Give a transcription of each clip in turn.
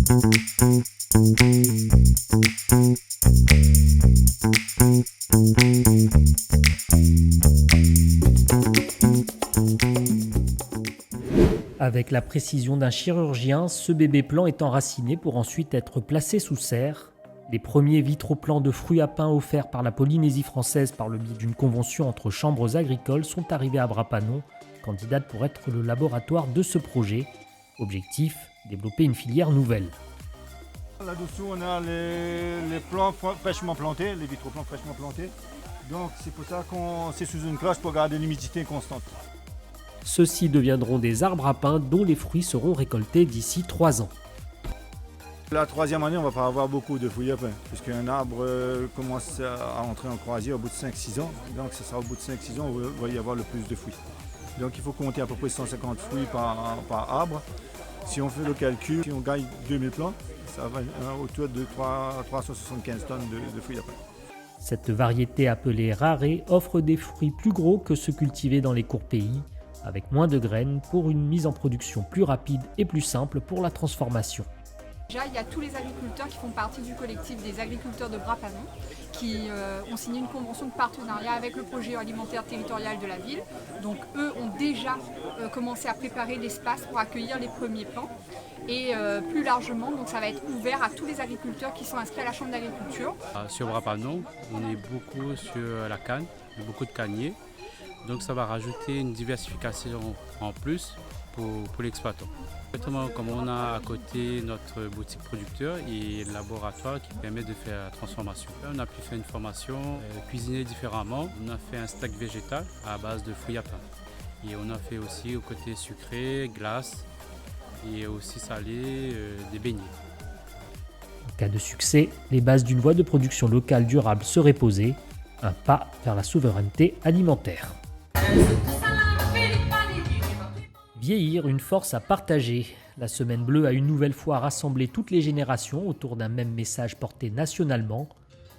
Avec la précision d'un chirurgien, ce bébé plant est enraciné pour ensuite être placé sous serre. Les premiers vitroplans de fruits à pain offerts par la Polynésie française par le biais d'une convention entre chambres agricoles sont arrivés à Brapanon, candidate pour être le laboratoire de ce projet. Objectif, développer une filière nouvelle. Là-dessous, on a les plants fraîchement plantés, les vitroplans fraîchement plantés. Donc c'est pour ça qu'on c'est sous une cloche pour garder l'humidité constante. Ceux-ci deviendront des arbres à pain dont les fruits seront récoltés d'ici 3 ans. La troisième année, on ne va pas avoir beaucoup de fruits à pain, puisqu'un arbre commence à entrer en croisière au bout de 5-6 ans. Donc ce sera au bout de 5-6 ans où il va y avoir le plus de fruits. Donc il faut compter à peu près 150 fruits par arbre. Si on fait le calcul, si on gagne 2000 plants, ça va autour de 375 tonnes de fruits à pain. Cette variété appelée rarée offre des fruits plus gros que ceux cultivés dans les courts pays, avec moins de graines pour une mise en production plus rapide et plus simple pour la transformation. Déjà, il y a tous les agriculteurs qui font partie du collectif des agriculteurs de Brapanon qui ont signé une convention de partenariat avec le projet alimentaire territorial de la ville. Donc eux ont déjà commencé à préparer l'espace pour accueillir les premiers plants. Et plus largement, donc ça va être ouvert à tous les agriculteurs qui sont inscrits à la Chambre d'agriculture. Sur Brapanon, on est beaucoup sur la canne, beaucoup de canniers. Donc ça va rajouter une diversification en plus pour l'exploitant. Comme on a à côté notre boutique producteur et le laboratoire qui permet de faire la transformation. On a pu faire une formation, cuisiner différemment. On a fait un steak végétal à base de fruits à pain. Et on a fait aussi au côté sucré, glace et aussi salé, des beignets. En cas de succès, les bases d'une voie de production locale durable seraient posées, un pas vers la souveraineté alimentaire. Vieillir, une force à partager. La Semaine Bleue a une nouvelle fois rassemblé toutes les générations autour d'un même message porté nationalement.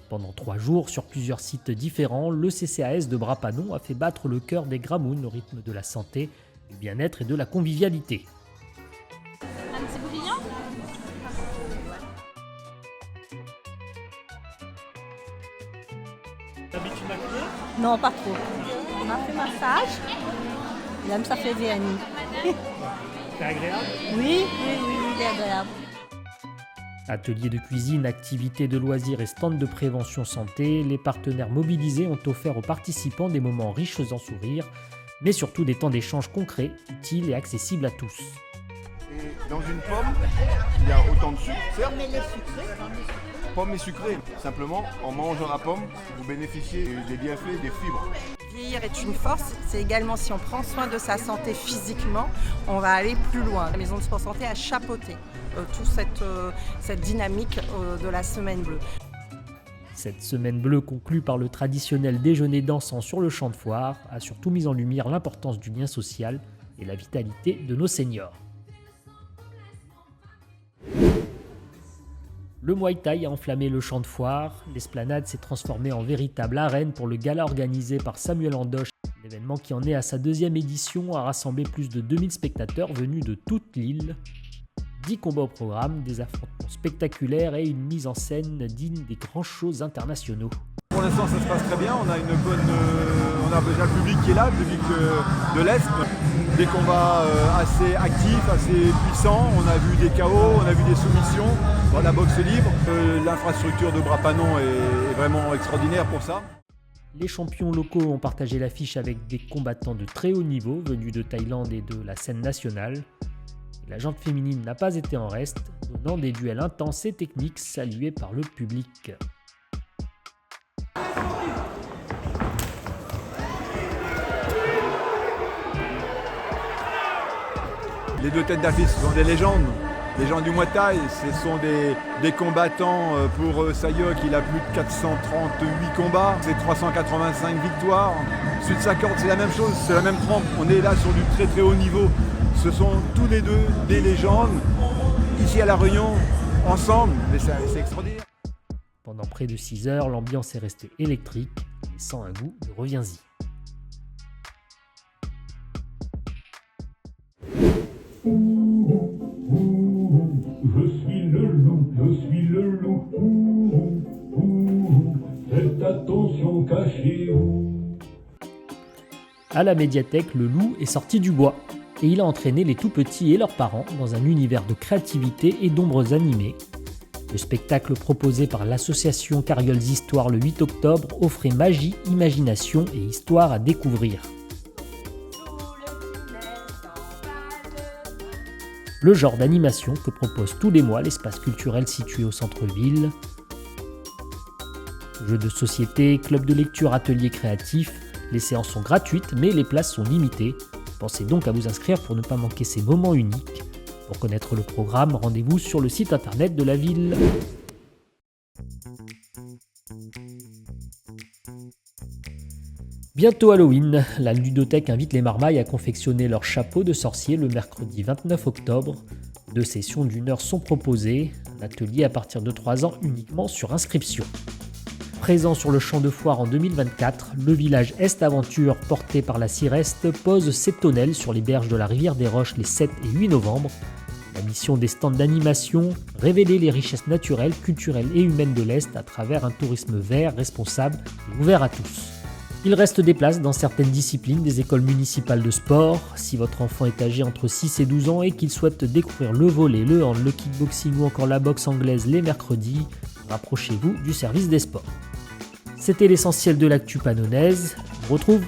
Pendant 3 jours, sur plusieurs sites différents, le CCAS de Brapanon a fait battre le cœur des Gramounes au rythme de la santé, du bien-être et de la convivialité. Un petit brillant ? T'habites une maquillée ? Non, pas trop. On a fait massage. Là, ça fait bien. C'est agréable ? Oui, il est agréable. Ateliers de cuisine, activités de loisirs et stands de prévention santé, les partenaires mobilisés ont offert aux participants des moments riches en sourires, mais surtout des temps d'échange concrets, utiles et accessibles à tous. Et dans une pomme, il y a autant de sucre, certes. Mais les sucrés. Pomme et sucrée. Simplement, en mangeant la pomme, vous bénéficiez des bienfaits, des fibres. Vieillir est une force, c'est également si on prend soin de sa santé physiquement, on va aller plus loin. La Maison de Sport Santé a chapeauté toute cette dynamique de la Semaine Bleue. Cette Semaine Bleue, conclue par le traditionnel déjeuner dansant sur le champ de foire, a surtout mis en lumière l'importance du lien social et la vitalité de nos seniors. Le Muay Thai a enflammé le champ de foire, l'esplanade s'est transformée en véritable arène pour le gala organisé par Samuel Andoche. L'événement qui en est à sa 2e édition a rassemblé plus de 2000 spectateurs venus de toute l'île. 10 combats au programme, des affrontements spectaculaires et une mise en scène digne des grands shows internationaux. Pour l'instant, ça se passe très bien. On a on a déjà le public qui est là, le public de l'Est. Des combats assez actifs, assez puissants. On a vu des KO, on a vu des soumissions dans la boxe libre. L'infrastructure de Brapanon est vraiment extraordinaire pour ça. Les champions locaux ont partagé l'affiche avec des combattants de très haut niveau venus de Thaïlande et de la scène nationale. Et la jante féminine n'a pas été en reste, donnant des duels intenses et techniques salués par le public. Les 2 têtes d'affiche sont des légendes du Muay Thai. Ce sont des combattants pour Sayok, il a plus de 438 combats, c'est 385 victoires. Sud Sakord, c'est la même chose, c'est la même trempe. On est là sur du très très haut niveau. Ce sont tous les deux des légendes, ici à La Réunion, ensemble, mais c'est extraordinaire. Pendant près de 6 heures, l'ambiance est restée électrique, laissant un goût de reviens-y. Je suis le attention, cachez-vous. À la médiathèque, le loup est sorti du bois et il a entraîné les tout-petits et leurs parents dans un univers de créativité et d'ombres animées. Le spectacle proposé par l'association Carrioles Histoires le 8 octobre offrait magie, imagination et histoire à découvrir. Le genre d'animation que propose tous les mois l'espace culturel situé au centre-ville. Jeux de société, club de lecture, ateliers créatifs, les séances sont gratuites mais les places sont limitées. Pensez donc à vous inscrire pour ne pas manquer ces moments uniques. Pour connaître le programme, rendez-vous sur le site internet de la ville. Bientôt Halloween, la ludothèque invite les marmailles à confectionner leur chapeau de sorcier le mercredi 29 octobre. 2 sessions d'1 heure sont proposées, un atelier à partir de 3 ans uniquement sur inscription. Présent sur le champ de foire en 2024, le village Est Aventure porté par la Cireste pose ses tonnelles sur les berges de la rivière des Roches les 7 et 8 novembre. La mission des stands d'animation, révéler les richesses naturelles, culturelles et humaines de l'Est à travers un tourisme vert, responsable et ouvert à tous. Il reste des places dans certaines disciplines des écoles municipales de sport. Si votre enfant est âgé entre 6 et 12 ans et qu'il souhaite découvrir le volley, le hand, le kickboxing ou encore la boxe anglaise les mercredis, rapprochez-vous du service des sports. C'était l'essentiel de l'actu pannonnaise. Je vous retrouve